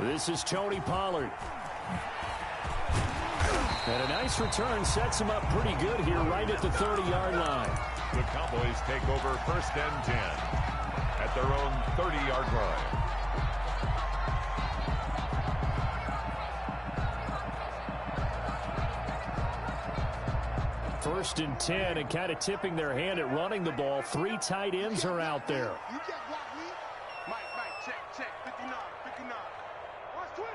This is Tony Pollard. And a nice return sets him up pretty good here right at the 30-yard line. The Cowboys take over 1st and 10 at their own 30-yard line. 1st and 10, and kind of tipping their hand at running the ball. 3 tight ends are out there. You just block me. Mike, check. 59. Watch twist.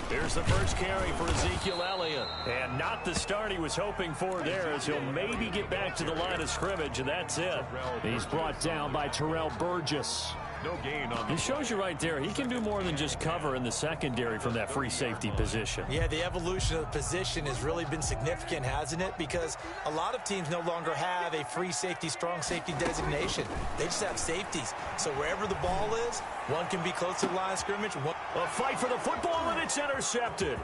Here's the first carry for Ezekiel Elliott. And not the start he was hoping for there, as he'll maybe get back to the line of scrimmage, and that's it. He's brought down by Terrell Burgess. No gain on the It shows you right there, he can do more than just cover in the secondary from that free safety position. Yeah, the evolution of the position has really been significant, hasn't it? Because a lot of teams no longer have a free safety, strong safety designation. They just have safeties. So wherever the ball is, one can be close to the line of scrimmage. A fight for the football, and it's intercepted.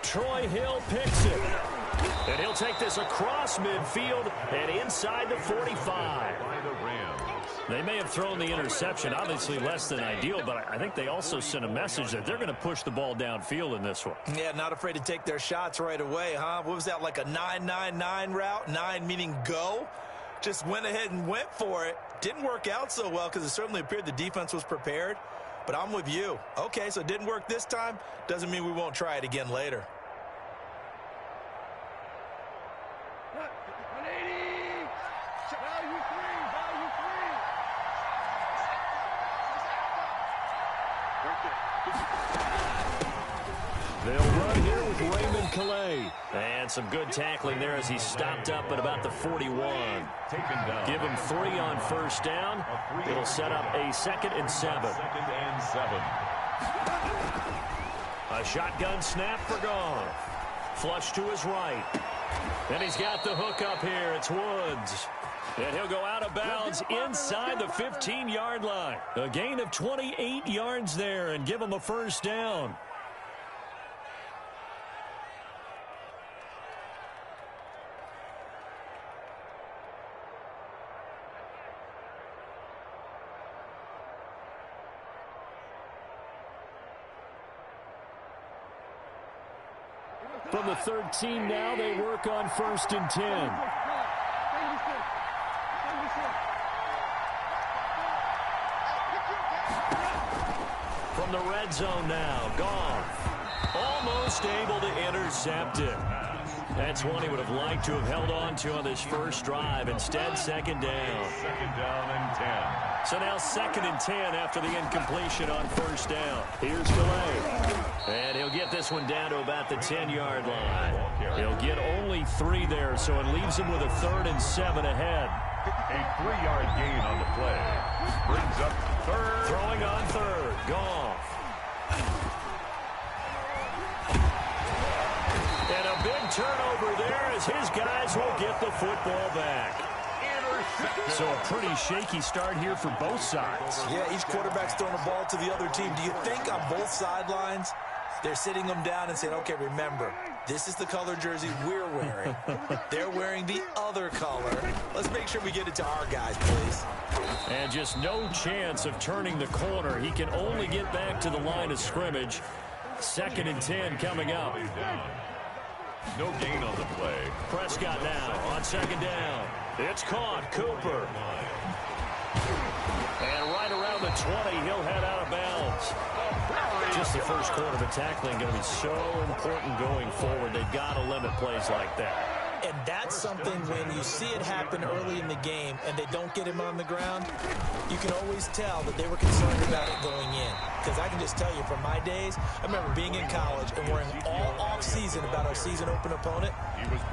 Troy Hill picks it. And he'll take this across midfield and inside the 45. by the Rams. They may have thrown the interception, obviously less than ideal, but I think they also sent a message that they're going to push the ball downfield in this one. Yeah, not afraid to take their shots right away, huh? What was that, like a 9-9-9 route? 9 meaning go? Just went ahead and went for it. Didn't work out so well because it certainly appeared the defense was prepared. But I'm with you. Okay, so it didn't work this time. Doesn't mean we won't try it again later. They'll run here with Raymond Calais. And some good tackling there as he stopped up at about the 41. Taken down. Give him 3 on first down. It'll set up a 2nd and 7. 2nd and 7. A shotgun snap for Goff. Flush to his right. And he's got the hook up here. It's Woods. And he'll go out of bounds inside the 15-yard line. A gain of 28 yards there and give him a first down. From the 13 now, they work on 1st and 10. From the red zone now, Goff almost able to intercept it. That's one he would have liked to have held on to on this first drive. Instead, 2nd down. 2nd down and 10. So now 2nd and 10 after the incompletion on first down. Here's Calais. And he'll get this one down to about the 10-yard line. He'll get only 3 there, so it leaves him with a 3rd and 7 ahead. A 3-yard gain on the play. Brings up 3rd. Throwing on 3rd. Goff. And a big turnover there as his guys will get the football back. So a pretty shaky start here for both sides. Yeah, each quarterback's throwing the ball to the other team. Do you think on both sidelines they're sitting them down and saying, okay, remember, this is the color jersey we're wearing. They're wearing the other color. Let's make sure we get it to our guys, please. And just no chance of turning the corner. He can only get back to the line of scrimmage. 2nd and 10 coming up. No gain on the play. Prescott now on 2nd down. It's caught. Cooper. And right around the 20, he'll head out of bounds. Just the first quarter of the tackling going to be so important going forward. They've got to limit plays like that. And that's something when you see it happen early in the game and they don't get him on the ground, you can always tell that they were concerned about it going in. Because I can just tell you from my days, I remember being in college and worrying all off-season about our season open opponent,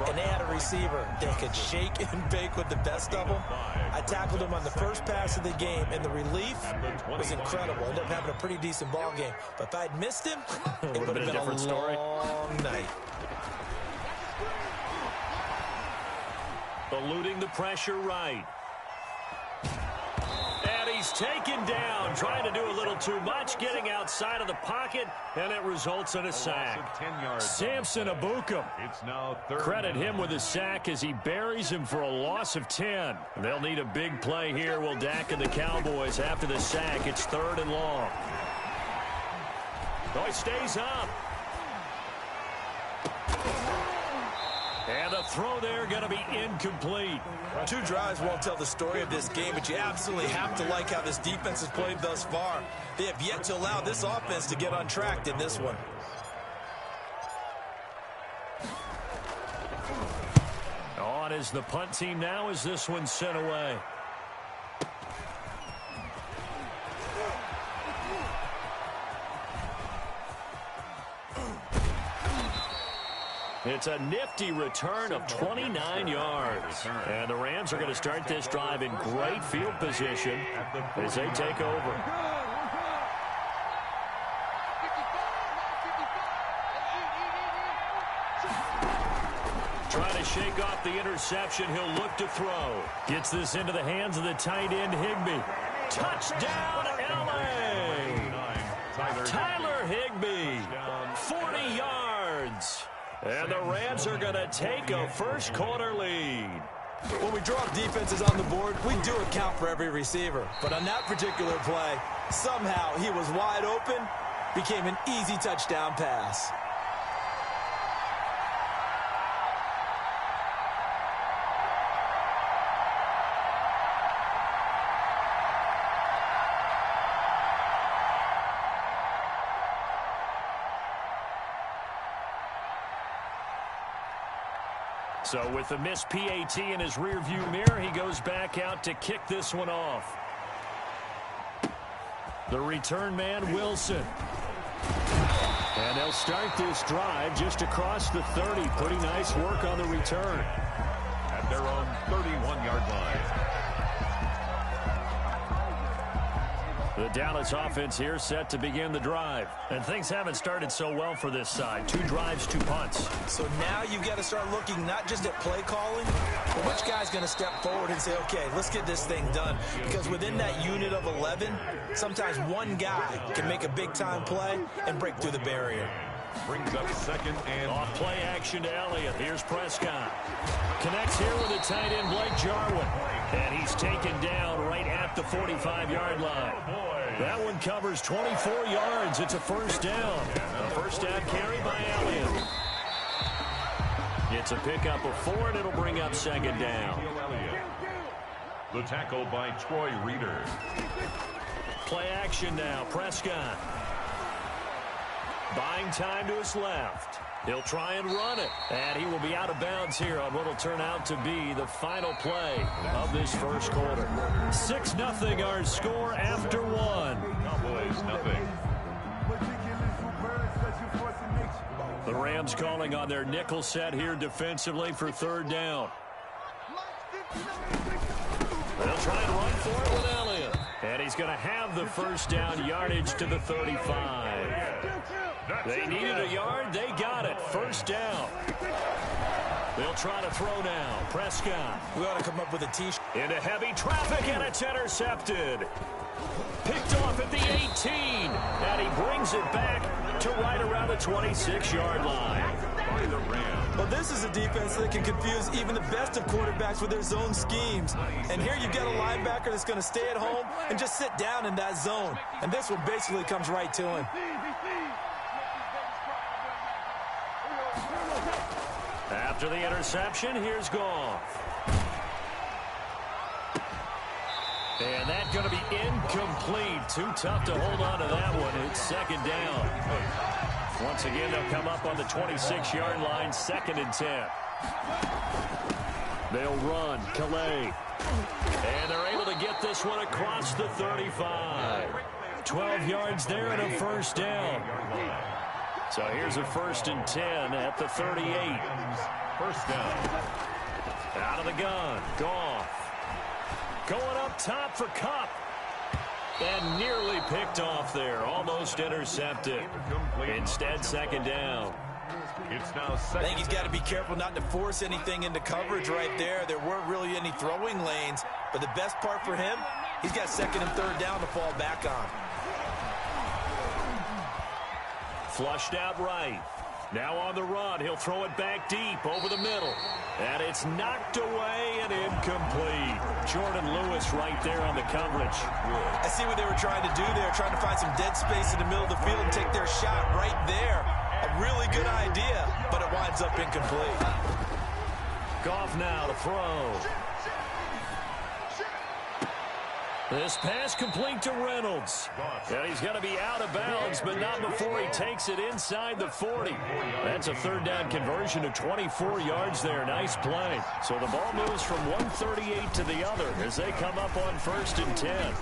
and they had a receiver that could shake and bake with the best of them. I tackled him on the first pass of the game, and the relief was incredible. Ended up having a pretty decent ball game. But if I'd missed him, it would have been a different story. Long night. Eluding the pressure right. And he he's taken down, trying to do a little too much, getting outside of the pocket, and it results in a sack. 10 yards. Samson Ebukam. It's now third. Credit him with a sack as he buries him for a loss of 10. They'll need a big play here. Will Dak and the Cowboys after the sack. It's 3rd and long. Oh, he stays up. And the throw there going to be incomplete. 2 drives won't tell the story of this game, but you absolutely have to like how this defense has played thus far. They have yet to allow this offense to get on track in this one. On is the punt team now as this one's sent away. It's a nifty return of 29 yards. And the Rams are going to start this drive in great field position as they take over. Trying to shake off the interception. He'll look to throw. Gets this into the hands of the tight end, Higbee. Touchdown, L.A. Tyler Higbee, 40 yards. And the Rams are going to take a first quarter lead. When we drop defenses on the board, we do account for every receiver. But on that particular play, somehow he was wide open, became an easy touchdown pass. So with the missed PAT in his rearview mirror, he goes back out to kick this one off. The return man, Wilson. And they'll start this drive just across the 30. Pretty nice work on the return. At their own 31-yard line. The Dallas offense here set to begin the drive. And things haven't started so well for this side. 2 drives, 2 punts. So now you've got to start looking not just at play calling, but which guy's going to step forward and say, okay, let's get this thing done. Because within that unit of 11, sometimes one guy can make a big-time play and break through the barrier. Brings up 2nd and... Off play action to Elliott. Here's Prescott. Connects here with the tight end, Blake Jarwin. And he's taken down right at the 45-yard line. That one covers 24 yards. It's a first down. A first down carry by Elliott. It's a pickup of 4, and it'll bring up 2nd down. The tackle by Troy Reeder. Play action now. Prescott. Buying time to his left. He'll try and run it. And he will be out of bounds here on what will turn out to be the final play of this first quarter. 6-0 our score after 1. Cowboys, nothing. The Rams calling on their nickel set here defensively for 3rd down. They'll try and run for it with Elliott. And he's going to have the first down yardage to the 35. They needed a yard. They got it. First down. They'll try to throw now. Prescott. We ought to come up with a T-shirt. Into heavy traffic, and it's intercepted. Picked off at the 18. And he brings it back to right around the 26-yard line. By the Rams. Well, this is a defense that can confuse even the best of quarterbacks with their zone schemes. And here you've got a linebacker that's going to stay at home and just sit down in that zone. And this one basically comes right to him. After the interception, here's Goff. And that's going to be incomplete. Too tough to hold on to that one. It's 2nd down. Once again, they'll come up on the 26-yard line, 2nd and 10. They'll run. Calais. And they're able to get this one across the 35. 12 yards there and a first down. So here's a 1st and 10 at the 38. First down. Out of the gun. Goff. Going up top for Kupp. And nearly picked off there. Almost intercepted. Instead, 2nd down. It's now 2nd. I think he's got to be careful not to force anything into coverage right there. There weren't really any throwing lanes. But the best part for him, He's got second and third down to fall back on. Flushed out right. Now on the run, he'll throw it back deep over the middle. And it's knocked away and incomplete. Jordan Lewis right there on the coverage. I see what they were trying to do there, trying to find some dead space in the middle of the field and take their shot right there. A really good idea, but it winds up incomplete. Goff now to throw. This pass complete to Reynolds. And he's going to be out of bounds, but not before he takes it inside the 40. That's a third down conversion of 24 yards there. Nice play. So the ball moves from 138 to the other as they come up on 1st and 10.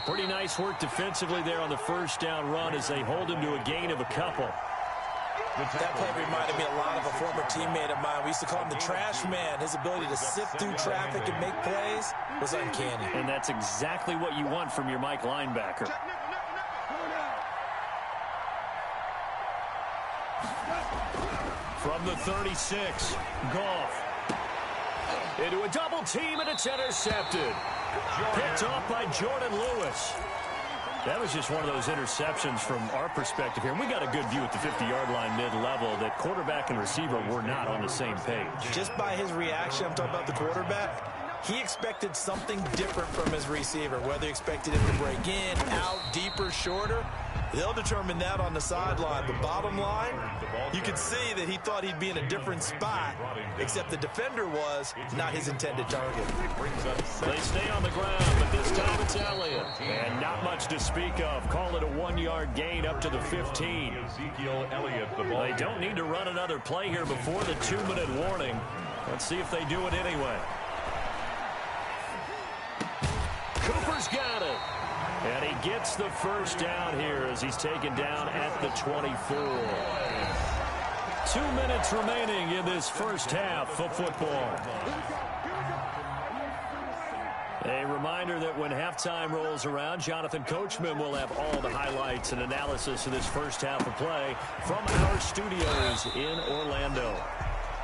Pretty nice work defensively there on the first down run as they hold him to a gain of a couple. That play reminded me a lot of a former teammate of mine. We used to call him the trash man. His ability to sift through traffic and make plays was uncanny. And that's exactly what you want from your Mike linebacker. From the 36, Goff. Into a double team, and it's intercepted. Picked off by Jordan Lewis. That was just one of those interceptions from our perspective here. We got a good view at the 50-yard line mid-level that quarterback and receiver were not on the same page. Just by his reaction, I'm talking about the quarterback, he expected something different from his receiver, whether he expected him to break in, out, deeper, shorter. They'll determine that on the sideline. But bottom line, you could see that he thought he'd be in a different spot, except the defender was not his intended target. They stay on the ground, but this time it's Elliott. And not much to speak of. Call it a 1-yard gain up to the 15. They don't need to run another play here before the 2-minute warning. Let's see if they do it anyway. Cooper's got it. And he gets the first down here as he's taken down at the 24. 2 minutes remaining in this first half of football. A reminder that when halftime rolls around, Jonathan Coachman will have all the highlights and analysis of this first half of play from our studios in Orlando.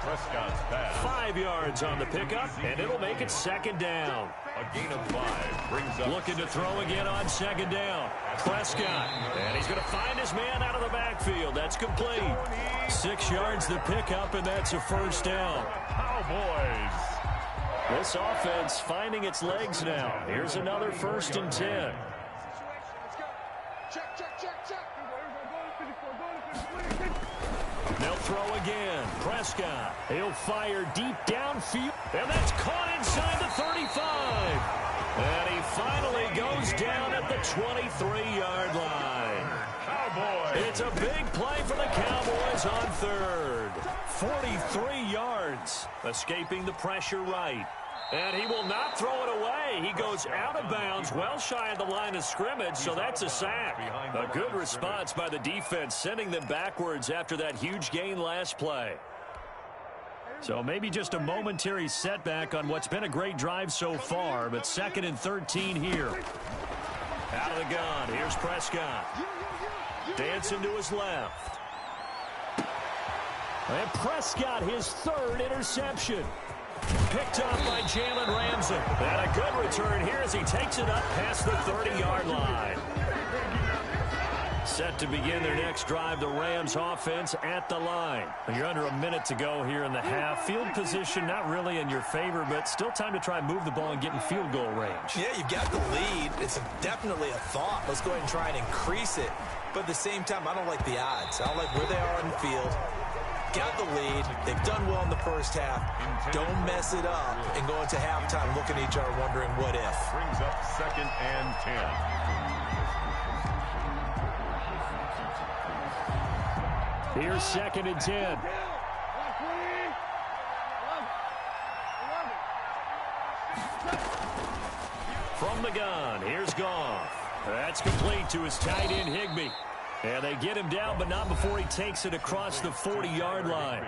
Prescott's pass. 5 yards on the pickup, and it'll make it 2nd down. A gain of 5 brings up. Looking to throw again on 2nd down. Prescott, and he's going to find his man out of the backfield. That's complete. 6 yards the pickup, and that's a first down. Cowboys. This offense finding its legs now. Here's another 1st and 10. They'll throw again. Prescott. He'll fire deep downfield. And that's caught inside the 35. And he finally goes down at the 23-yard line. Cowboys. It's a big play for the Cowboys on 3rd. 43 yards. Escaping the pressure right. And he will not throw it away. He goes out of bounds, well shy of the line of scrimmage, so that's a sack. A good response by the defense, sending them backwards after that huge gain last play. So maybe just a momentary setback on what's been a great drive so far, but 2nd and 13 here. Out of the gun, here's Prescott. Dancing to his left. And Prescott, his 3rd interception. Picked off by Jalen Ramsey. And a good return here as he takes it up past the 30-yard line. Set to begin their next drive, the Rams offense at the line. You're under a minute to go here in the half. Field position not really in your favor, but still time to try and move the ball and get in field goal range. Yeah, you've got the lead. It's definitely a thought. Let's go ahead and try and increase it. But at the same time, I don't like the odds. I don't like where they are on the field. Got the lead. They've done well in the first half. Don't mess it up and go into halftime looking at each other wondering what if. Brings up 2nd and 10. Here's 2nd and 10. From the gun, here's Goff. That's complete to his tight end, Higbee. And they get him down, but not before he takes it across the 40-yard line.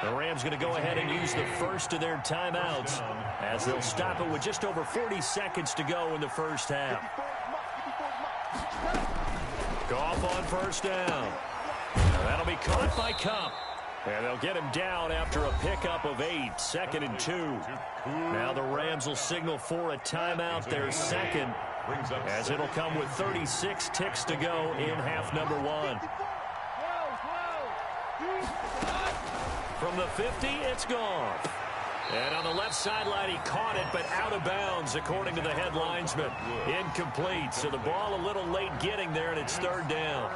The Rams going to go ahead and use the first of their timeouts as they'll stop it with just over 40 seconds to go in the first half. Goff on 1st down. That'll be caught by Kupp. And they'll get him down after a pickup of 8, 2nd and 2. Now the Rams will signal for a timeout, their second, as it'll come with 36 ticks to go in half number 1. From the 50, it's gone. And on the left sideline, he caught it, but out of bounds, according to the head linesman. Incomplete, so the ball a little late getting there, and it's 3rd down.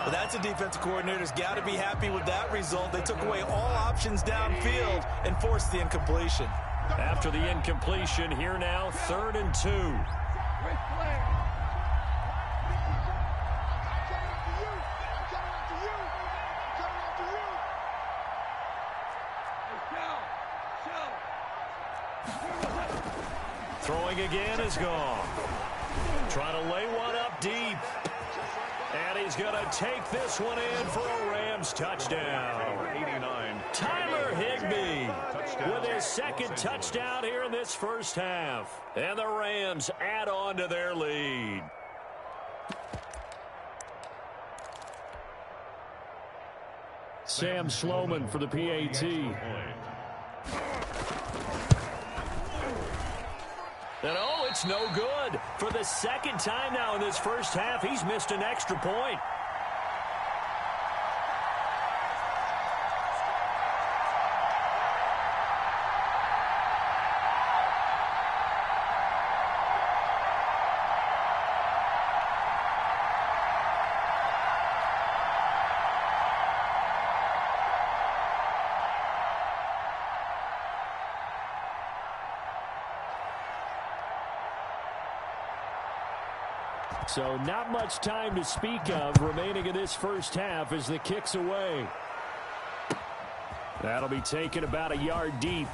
Well, that's a defensive coordinator's got to be happy with that result. They took away all options downfield and forced the incompletion. After the incompletion, here now, 3rd and 2. Throwing again is gone. Trying to lay one up deep. And he's going to take this one in for a Rams touchdown. 89. Tyler Higbee with his second touchdown here in this first half. And the Rams add on to their lead. Sam Sloman for the PAT. And oh, it's no good. For the second time now in this first half, he's missed an extra point. So not much time to speak of remaining in this first half as the kick's away. That'll be taken about a yard deep.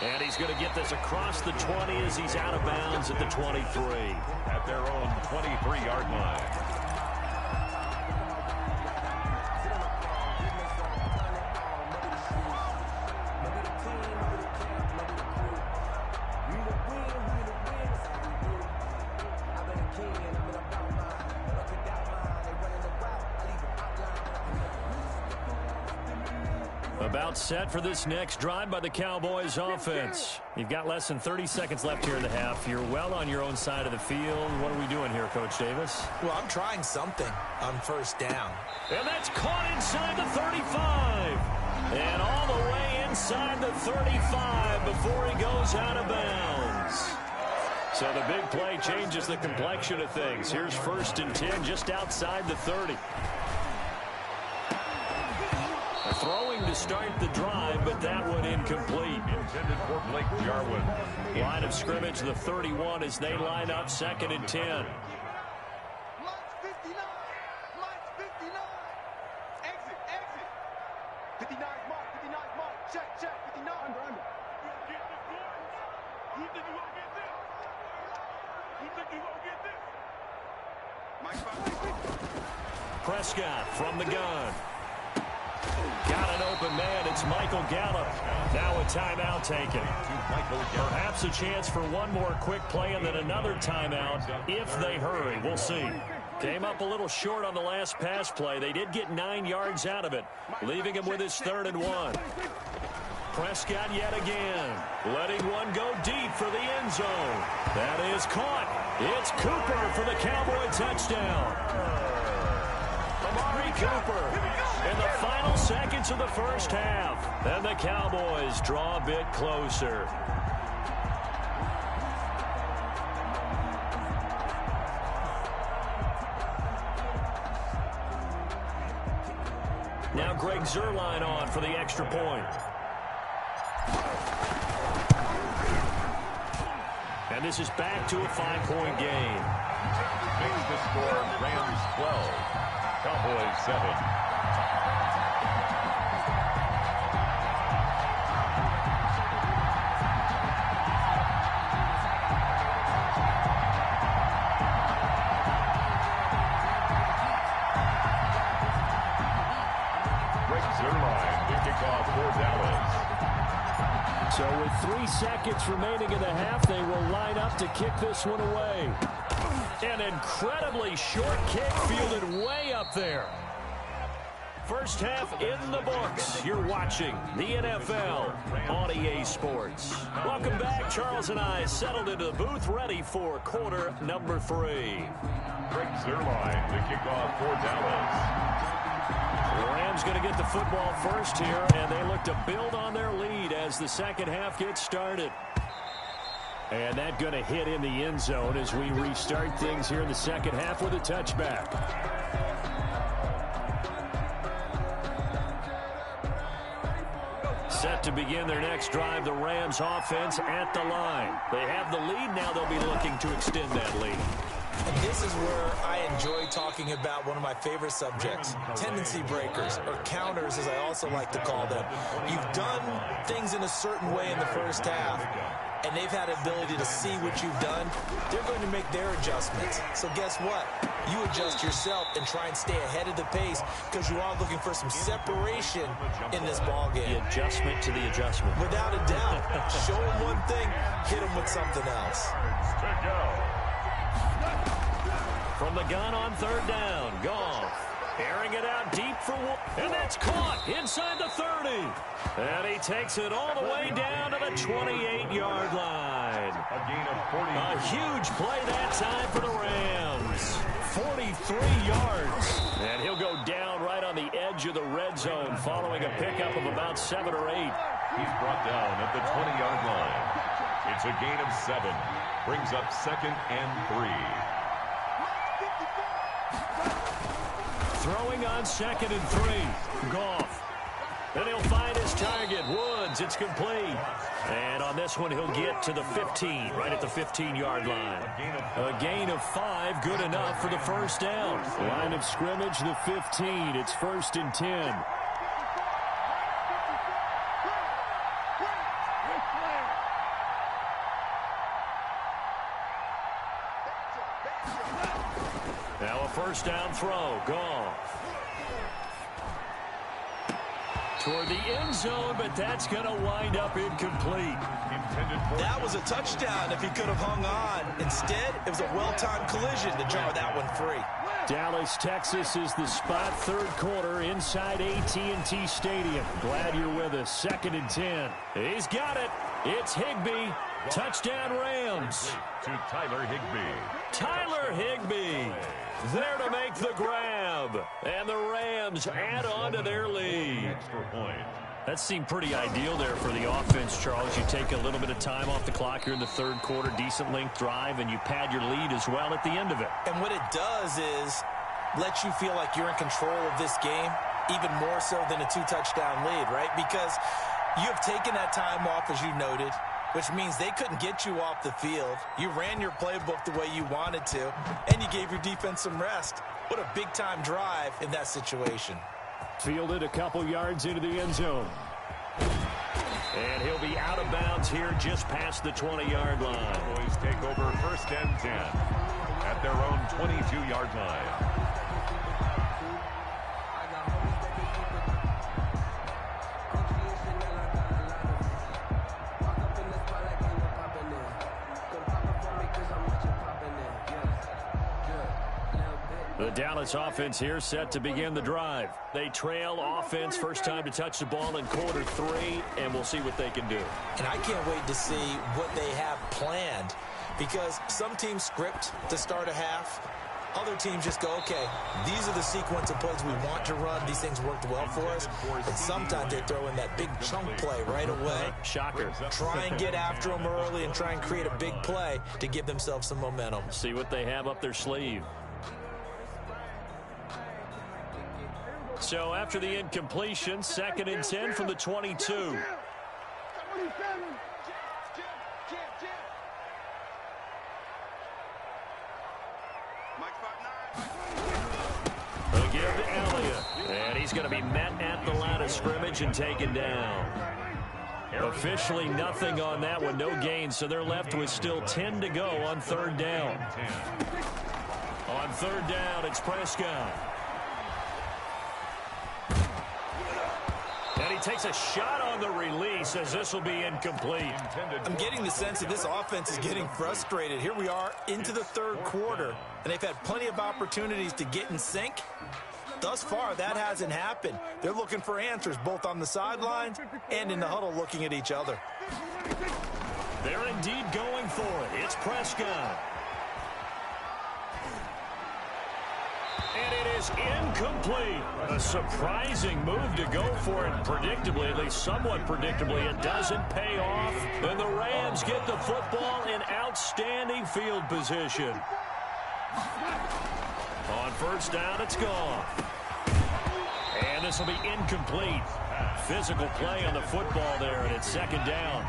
And he's going to get this across the 20 as he's out of bounds at the 23. At their own 23-yard line. About set for this next drive by the Cowboys offense. You've got less than 30 seconds left here in the half. You're well on your own side of the field. What are we doing here, Coach Davis? Well, I'm trying something on first down. And that's caught inside the 35. And all the way inside the 35 before he goes out of bounds. So the big play changes the complexion of things. Here's 1st and 10 just outside the 30. Throwing to start the drive, but that one incomplete. Intended for Blake Jarwin. Line of scrimmage, the 31, as they line up 2nd and 10. Lights 59. Lights 59. Exit, exit. 59 mark, 59 mark. Check, check, 59. Under. You think you gonna get this? You think you gonna get this? Mike Prescott from the gun. Got an open man. It's Michael Gallup. Now a timeout taken. Perhaps a chance for one more quick play and then another timeout if they hurry. We'll see. Came up a little short on the last pass play. They did get 9 yards out of it, leaving him with his 3rd and 1. Prescott yet again, letting one go deep for the end zone. That is caught. It's Cooper for the Cowboy touchdown. Amari Cooper in the final seconds of the first half. And the Cowboys draw a bit closer. Now Greg Zuerlein on for the extra point. And this is back to a 5-point game. Makes the score Rams 12, Cowboys 7. So with 3 seconds remaining in the half, they will line up to kick this one away. An incredibly short kick fielded way up there. First half in the books. You're watching the NFL on EA Sports. Welcome back. Charles and I settled into the booth, ready for quarter number 3. Greg Zerline to kick off for Dallas. The Rams going to get the football first here, and they look to build on their lead as the second half gets started. And that going to hit in the end zone as we restart things here in the second half with a touchback. Set to begin their next drive, the Rams offense at the line. They have the lead. Now they'll be looking to extend that lead. And this is where I enjoy talking about one of my favorite subjects, tendency breakers, or counters as I also like to call them. You've done things in a certain way in the first half, and they've had the ability to see what you've done. They're going to make their adjustments. So guess what? You adjust yourself and try and stay ahead of the pace because you are looking for some separation in this ball game. The adjustment to the adjustment. Without a doubt. Show them one thing, hit them with something else. From the gun on third down, Goff airing it out deep for one, and that's caught inside the 30. And he takes it all the way down to the 28-yard line. A gain of 40. A huge play that time for the Rams. 43 yards. And he'll go down right on the edge of the red zone following a pickup of about 7 or 8. He's brought down at the 20-yard line. It's a gain of 7. Brings up 2nd and 3. Throwing on 2nd and 3. Goff. Then he'll find his target. Woods. It's complete. And on this one, he'll get to the 15, right at the 15-yard line. A gain of 5, good enough for the first down. Line of scrimmage, the 15. It's 1st and 10. Now a first down throw. Goff. Toward the end zone, but that's going to wind up incomplete. That was a touchdown if he could have hung on. Instead, it was a well-timed collision to jar that one free. Dallas, Texas is the spot, third quarter inside AT&T Stadium. Glad you're with us. 2nd and 10. He's got it. It's Higbee. Touchdown Rams. To Tyler Higbee. Tyler Higbee there to make the grab. And the Rams add on to their lead. Extra point. That seemed pretty ideal there for the offense, Charles. You take a little bit of time off the clock here in the third quarter, decent length drive, and you pad your lead as well at the end of it. And what it does is let you feel like you're in control of this game, even more so than a 2-touchdown lead, right? Because you have taken that time off, as you noted, which means they couldn't get you off the field. You ran your playbook the way you wanted to, and you gave your defense some rest. What a big-time drive in that situation. Fielded a couple yards into the end zone. And he'll be out of bounds here just past the 20-yard line. Boys take over 1st and 10 at their own 22-yard line. The Dallas offense here set to begin the drive. They trail offense, first time to touch the ball in quarter 3, and we'll see what they can do. And I can't wait to see what they have planned, because some teams script to start a half. Other teams just go, okay, these are the sequence of plays we want to run. These things worked well for us. And sometimes they throw in that big chunk play right away. Shocker. Try and get after them early and try and create a big play to give themselves some momentum. See what they have up their sleeve. So after the incompletion, 2nd and 10 from the 22. They'll give to Elliott. And he's going to be met at the line of scrimmage and taken down. Officially nothing on that one, no gain, so they're left with still 10 to go on 3rd down. On 3rd down, it's Prescott. And he takes a shot on the release as this will be incomplete. I'm getting the sense that this offense is getting frustrated. Here we are into the 3rd quarter, and they've had plenty of opportunities to get in sync, Thus far, that hasn't happened. They're looking for answers both on the sidelines and in the huddle looking at each other. They're indeed going for it. It's Prescott. And it is incomplete. A surprising move to go for it. Predictably, at least somewhat predictably, it doesn't pay off. And the Rams get the football in outstanding field position. On first down, it's gone. And this will be incomplete. Physical play on the football there, and it's second down.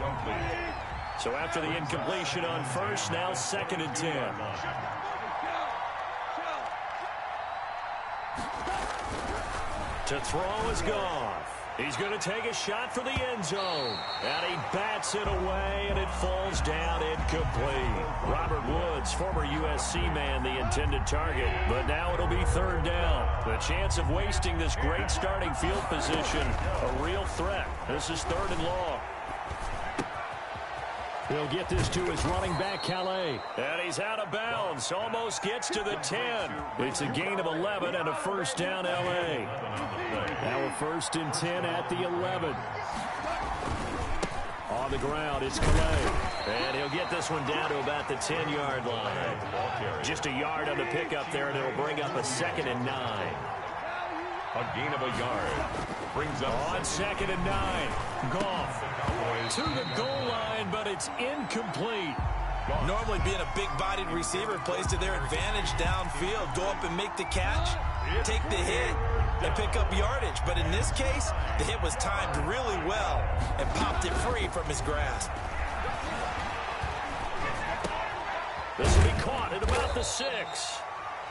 So after the incompletion on first, now 2nd and 10. To throw is gone. He's going to take a shot for the end zone. And he bats it away, and it falls down incomplete. Robert Woods, former USC man, the intended target. But now it'll be 3rd down. The chance of wasting this great starting field position, a real threat. This is 3rd and long. He'll get this to his running back, Calais. And he's out of bounds. Almost gets to the 10. It's a gain of 11 and a first down, L.A. Now a 1st and 10 at the 11. On the ground, it's Calais. And he'll get this one down to about the 10-yard line. Just a yard on the pickup there, and it'll bring up a 2nd and 9. A gain of a yard. Brings up on 2nd and 9. Goff to the goal line, but it's incomplete. Normally being a big-bodied receiver plays to their advantage downfield. Go up and make the catch, take the hit, and pick up yardage. But in this case, the hit was timed really well and popped it free from his grasp. This will be caught at about the 6.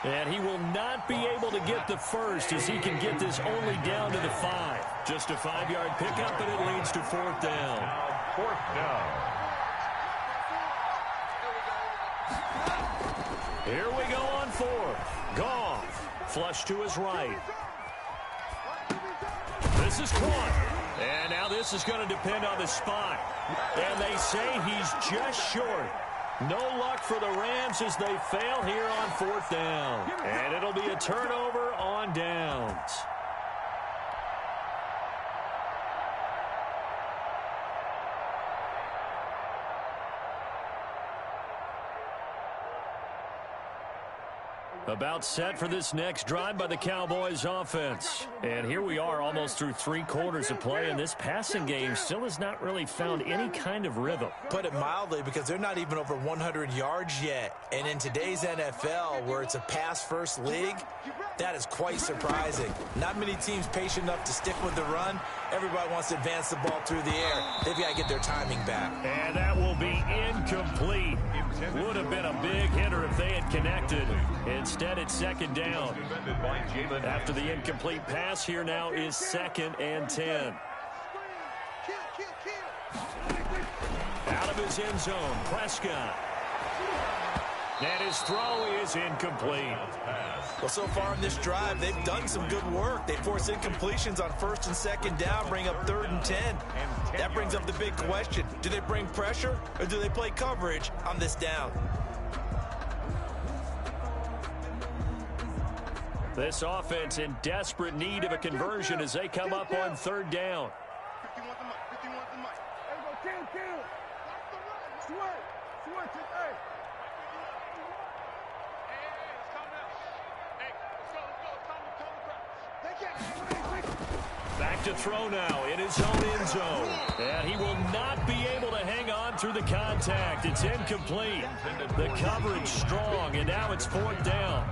And he will not be able to get the first as he can get this only down to the 5. Just a 5-yard pickup, and it leads to 4th down. 4th down. Here we go on 4th. Goff, flush to his right. This is caught. And now this is going to depend on the spot. And they say he's just short. No luck for the Rams as they fail here on 4th down. And it'll be a turnover on downs. About set for this next drive by the Cowboys offense. And here we are almost through 3 quarters of play, and this passing game still has not really found any kind of rhythm. Put it mildly, because they're not even over 100 yards yet. And in today's NFL, where it's a pass-first league, that is quite surprising. Not many teams patient enough to stick with the run. Everybody wants to advance the ball through the air. They've got to get their timing back. And that will be incomplete. Would have been a big hitter if they had connected. Instead, it's 2nd down. After the incomplete pass, here now is 2nd and 10. Out of his end zone, Prescott. And his throw is incomplete. Well, so far in this drive, they've done some good work. They force incompletions on 1st and 2nd down, bring up 3rd and 10. That brings up the big question. Do they bring pressure, or do they play coverage on this down? This offense in desperate need of a conversion as they come up on 3rd down. Back to throw now in his own end zone. And he will not be able to hang on through the contact. It's incomplete. The coverage strong, and now it's 4th down.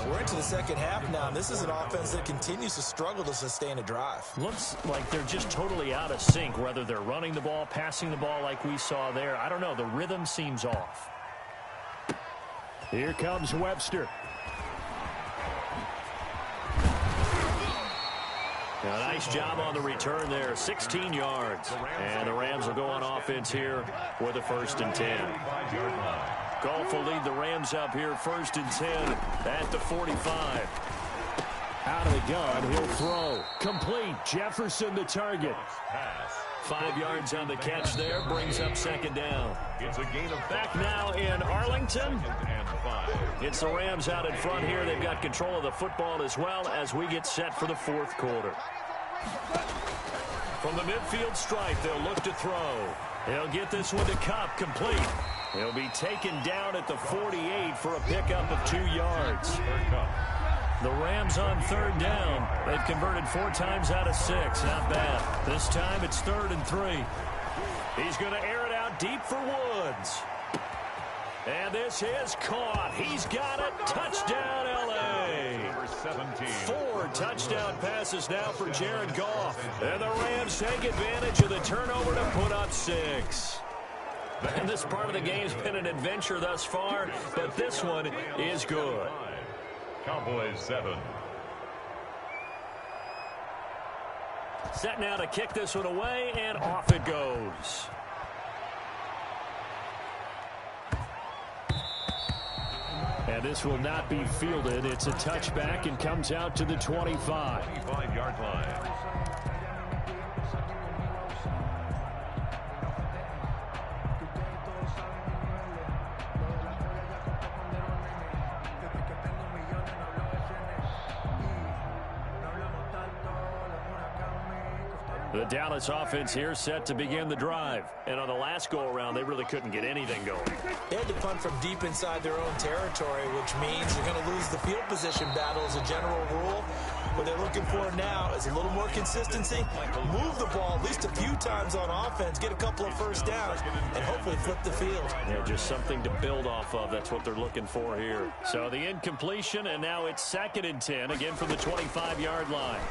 We're into the 2nd half now, and this is an offense that continues to struggle to sustain a drive. Looks like they're just totally out of sync, whether they're running the ball, passing the ball like we saw there. I don't know. The rhythm seems off. Here comes Webster. A nice job on the return there, 16 yards. And the Rams will go on offense here with a 1st and 10. Goff will lead the Rams up here 1st and 10 at the 45. Out of the gun, he'll throw. Complete. Jefferson the target. Pass. 5 yards on the catch there, brings up second down. It's a gain of Back now in Arlington. second and 5. It's the Rams out in front here. They've got control of the football as well as we get set for the fourth quarter. From the midfield stripe, they'll look to throw. He'll get this one to Kupp, complete. He'll be taken down at the 48 for a pickup of 2 yards. The Rams on third down. They've converted 4 times out of 6. Not bad. This time it's 3rd and 3. He's going to air it out deep for Woods. And this is caught. He's got it. Touchdown, L.A. Number 17. 4 touchdown passes now for Jared Goff. And the Rams take advantage of the turnover to put up 6. And this part of the game's been an adventure thus far, but this one is good. Cowboys 7. Set now to kick this one away, and off it goes. And this will not be fielded. It's a touchback and comes out to the 25. 25-yard line. The Dallas offense here set to begin the drive. And on the last go-around, they really couldn't get anything going. They had to punt from deep inside their own territory, which means you're going to lose the field position battle as a general rule. What they're looking for now is a little more consistency, move the ball at least a few times on offense, get a couple of first downs, and hopefully flip the field. Yeah, just something to build off of. That's what they're looking for here. So the incompletion, and now it's 2nd and 10, again from the 25-yard line.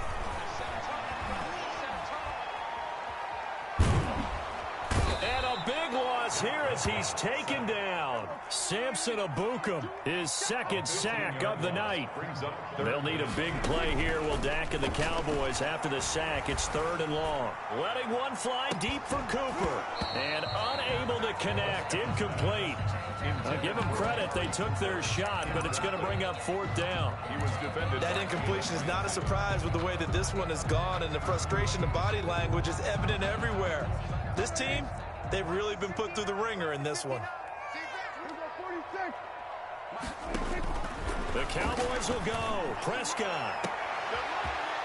Big loss here as he's taken down. Samson Abukum, his 2nd sack of the night. They'll need a big play here. Will Dak and the Cowboys after the sack. It's 3rd and long. Letting one fly deep for Cooper. And unable to connect. Incomplete. I'll give them credit. They took their shot, but it's going to bring up 4th down. He was defended. That incompletion is not a surprise with the way that this one has gone, and the frustration of body language is evident everywhere. This team, they've really been put through the ringer in this one. The Cowboys will go. Prescott.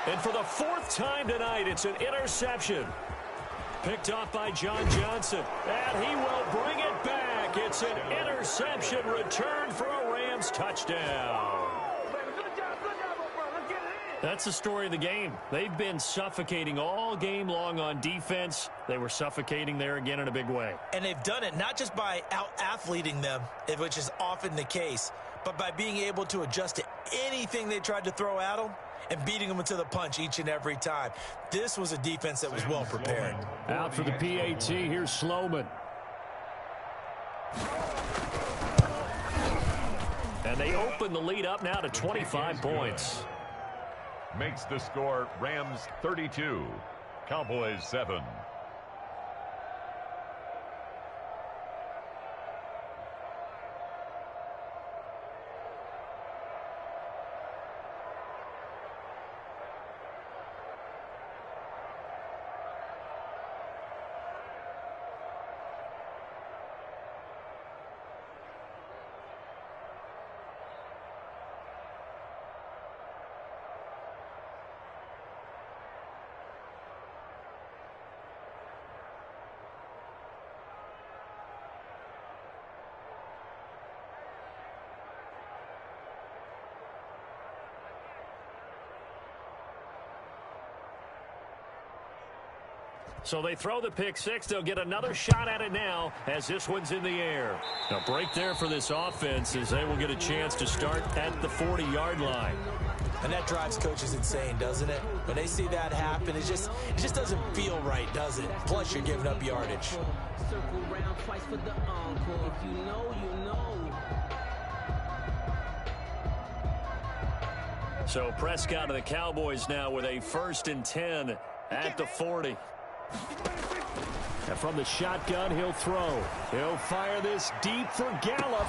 And for the 4th time tonight, it's an interception. Picked off by John Johnson. And he will bring it back. It's an interception return for a Rams touchdown. That's the story of the game. They've been suffocating all game long on defense. They were suffocating there again in a big way. And they've done it not just by out-athleting them, which is often the case, but by being able to adjust to anything they tried to throw at them and beating them to the punch each and every time. This was a defense that was well prepared. Out for the PAT, here's Sloman. And they open the lead up now to 25 points. Makes the score Rams 32, Cowboys 7. So they throw the pick six. They'll get another shot at it now as this one's in the air. A break there for this offense as they will get a chance to start at the 40-yard line. And that drives coaches insane, doesn't it? When they see that happen, it just doesn't feel right, does it? Plus, you're giving up yardage. Circle round twice for the encore. If you know, you know. So Prescott of the Cowboys now with a 1st and 10 at the 40. And from the shotgun, he'll throw. He'll fire this deep for Gallup.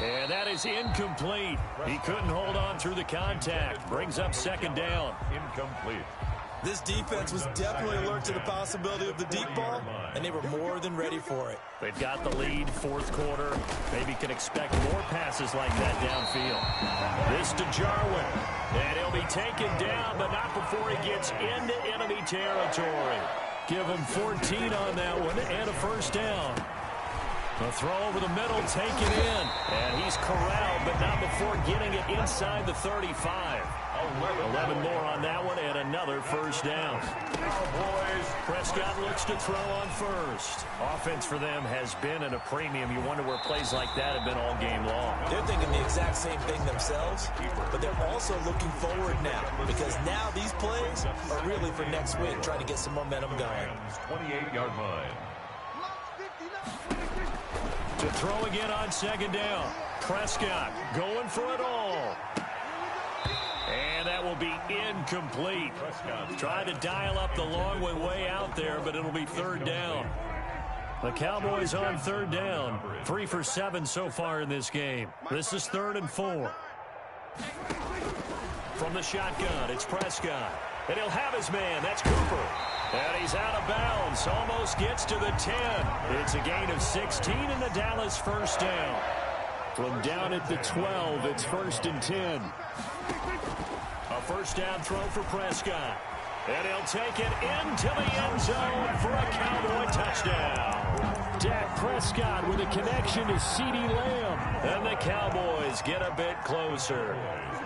And that is incomplete. He couldn't hold on through the contact. Brings up second down. Incomplete. This defense was definitely alert to the possibility of the deep ball, and they were more than ready for it. They've got the lead, fourth quarter. Maybe can expect more passes like that downfield. This to Jarwin. And he'll be taken down, but not before he gets into enemy territory. Give him 14 on that one and a first down. A throw over the middle, taken in. And he's corralled, but not before getting it inside the 35. 11 more on that one and another first down. Cowboys. Prescott looks to throw on first. Offense for them has been at a premium. You wonder where plays like that have been all game long. They're thinking the exact same thing themselves, but they're also looking forward now because now these plays are really for next week, trying to get some momentum going. 28-yard line. To throw again on second down. Prescott going for it all. And that will be incomplete. Tried to dial up the long way out there, but it'll be third down. The Cowboys on third down. 3 for 7 so far in this game. This is 3rd and 4. From the shotgun, it's Prescott. And he'll have his man. That's Cooper. And he's out of bounds. Almost gets to the 10. It's a gain of 16 and the Dallas first down. From down at the 12, it's 1st and 10. A first down throw for Prescott. And he'll take it into the end zone for a Cowboy touchdown. Dak Prescott with a connection to CeeDee Lamb. And the Cowboys get a bit closer.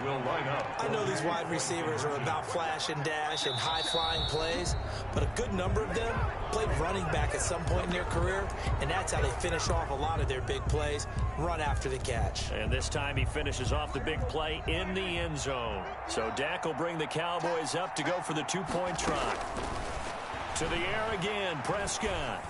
Will line up. I know these wide receivers are about flash and dash and high-flying plays, but a good number of them played running back at some point in their career, and that's how they finish off a lot of their big plays, run after the catch. And this time he finishes off the big play in the end zone. So Dak will bring the Cowboys up to go for the 2-point try. To the air again, Prescott.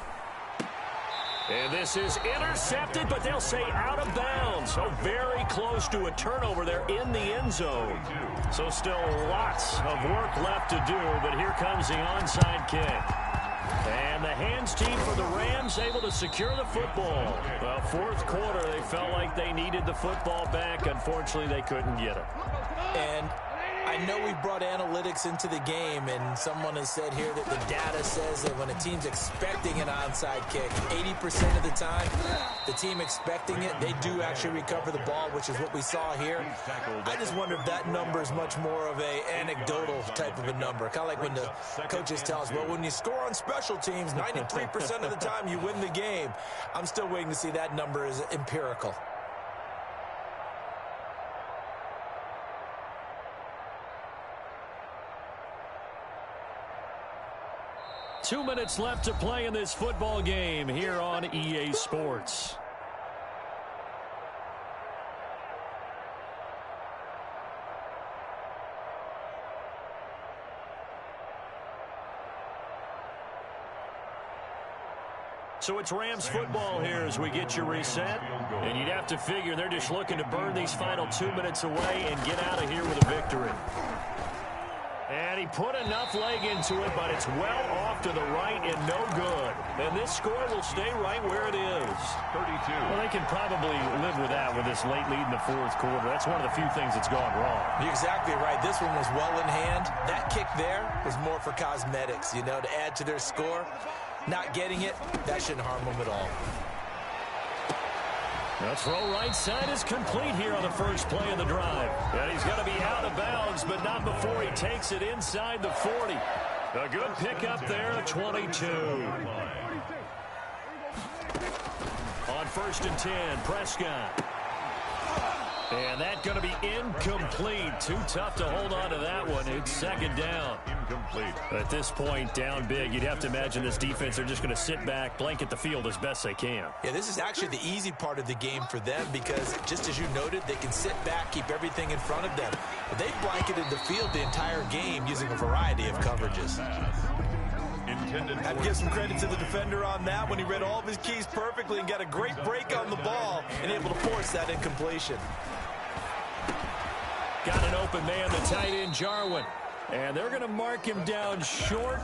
And this is intercepted, but they'll say out of bounds. So very close to a turnover there in the end zone. So still lots of work left to do, but here comes the onside kick. And the hands team for the Rams able to secure the football. Well, fourth quarter, they felt like they needed the football back. Unfortunately, they couldn't get it. And I know we brought analytics into the game, and someone has said here that the data says that when a team's expecting an onside kick, 80% of the time, the team expecting it, they do actually recover the ball, which is what we saw here. I just wonder if that number is much more of a anecdotal type of a number. Kind of like when the coaches tell us, well, when you score on special teams, 93% of the time you win the game. I'm still waiting to see that number is empirical. Two minutes left to play in this football game here on EA Sports. So it's Rams football here as we get you reset. And you'd have to figure they're just looking to burn these final 2 minutes away and get out of here with a victory. And he put enough leg into it, but it's well off to the right and no good. And this score will stay right where it is. 32. Well, they can probably live with that with this late lead in the fourth quarter. That's one of the few things that's gone wrong. You're exactly right. This one was well in hand. That kick there was more for cosmetics, you know, to add to their score. Not getting it, that shouldn't harm them at all. The throw right side is complete here on the first play of the drive. And he's going to be out of bounds, but not before he takes it inside the 40. A good pickup there at 22. On 1st and 10, Prescott. And that's going to be incomplete. Too tough to hold on to that one. It's second down. Incomplete. At this point, down big, you'd have to imagine this defense are just going to sit back, blanket the field as best they can. Yeah, this is actually the easy part of the game for them because, just as you noted, they can sit back, keep everything in front of them. But they've blanketed the field the entire game using a variety of coverages. Have to give some credit to the defender on that when he read all of his keys perfectly and got a great break on the ball and able to force that incompletion. Got an open man, the tight end, Jarwin. And they're going to mark him down short,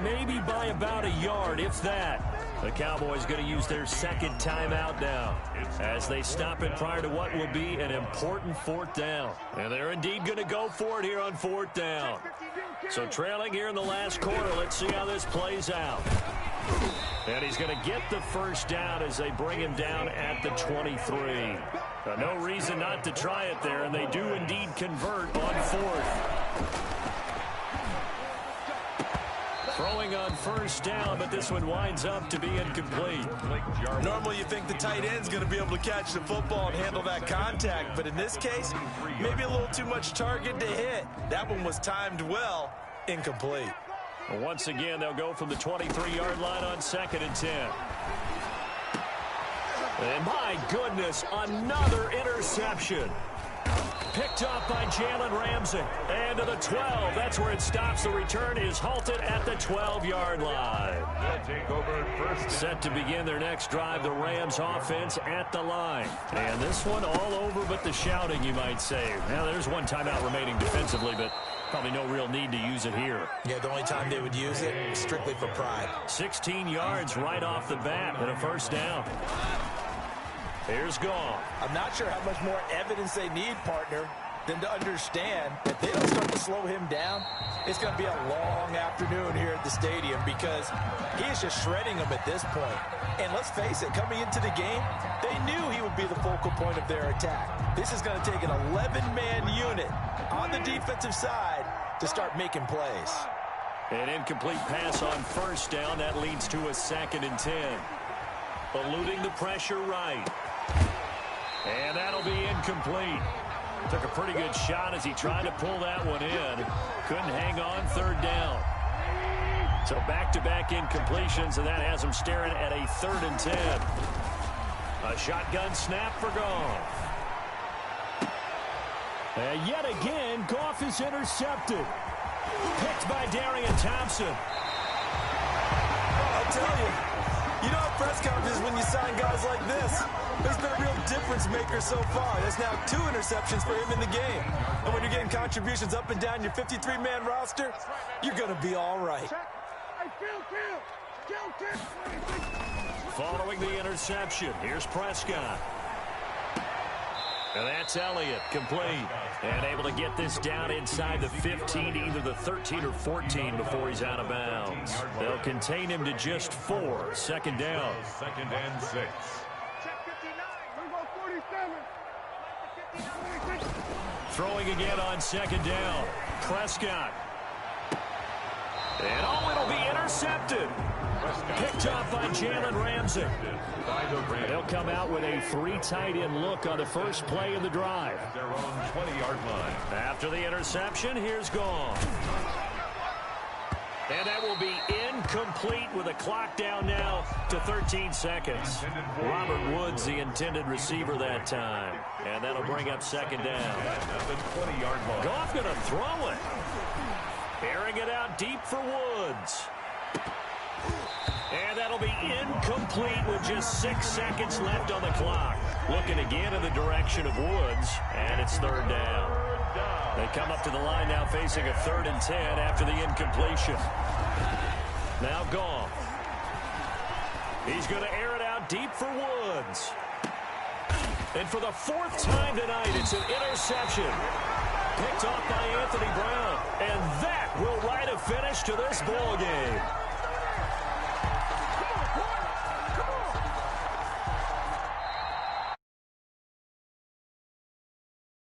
maybe by about a yard, if that. The Cowboys going to use their second timeout now as they stop it prior to what will be an important fourth down. And they're indeed going to go for it here on fourth down. So trailing here in the last quarter, let's see how this plays out. And he's going to get the first down as they bring him down at the 23. No reason not to try it there, and they do indeed convert on fourth. Throwing on first down, but this one winds up to be incomplete. Normally you think the tight end's going to be able to catch the football and handle that contact, but in this case, maybe a little too much target to hit. That one was timed well, incomplete. Once again, they'll go from the 23-yard line on 2nd and 10. And my goodness, another interception. Picked up by Jalen Ramsey. And to the 12. That's where it stops. The return is halted at the 12-yard line. Take over first. Set to begin their next drive, the Rams offense at the line. And this one all over but the shouting, you might say. Now, there's one timeout remaining defensively, but probably no real need to use it here. Yeah, the only time they would use it is strictly for pride. 16 yards right off the bat and a first down. Here's Goff. I'm not sure how much more evidence they need, partner, than to understand that they don't start to slow him down. It's going to be a long afternoon here at the stadium because he is just shredding them at this point. And let's face it, coming into the game, they knew he would be the focal point of their attack. This is going to take an 11-man unit on the defensive side to start making plays. An incomplete pass on first down. That leads to a 2nd and 10. Eluding the pressure right. And that'll be incomplete. Took a pretty good shot as he tried to pull that one in. Couldn't hang on 3rd down. So back-to-back incompletions, and that has him staring at a 3rd and 10. A shotgun snap for Goff. And yet again, Goff is intercepted. Picked by Darian Thompson. I'll tell you, you don't have press conferences when you sign guys like this. There's been a real difference maker so far. There's now 2 interceptions for him in the game. And when you're getting contributions up and down your 53-man roster, you're going to be all right. Following the interception, here's Prescott. And that's Elliott, complete. And able to get this down inside the 15, either the 13 or 14 before he's out of bounds. They'll contain him to just 4. 2nd down. 2nd and 6. Throwing again on 2nd down. Prescott. And it'll be intercepted. Picked up by Jalen Ramsey. They'll come out with a 3 tight end look on the first play of the drive. At their own 20-yard line. After the interception, here's Goff. And that will be incomplete with a clock down now to 13 seconds. Robert Woods, the intended receiver that time. And that'll bring up 2nd down. At the 20-yard line. Goff going to throw it. Airing it out deep for Woods. And that'll be incomplete with just 6 seconds left on the clock. Looking again in the direction of Woods, and it's 3rd down. They come up to the line now facing a 3rd and 10 after the incompletion. Now Goff. He's going to air it out deep for Woods. And for the 4th time tonight, it's an interception. Picked off by Anthony Brown. And that will write a finish to this ball game.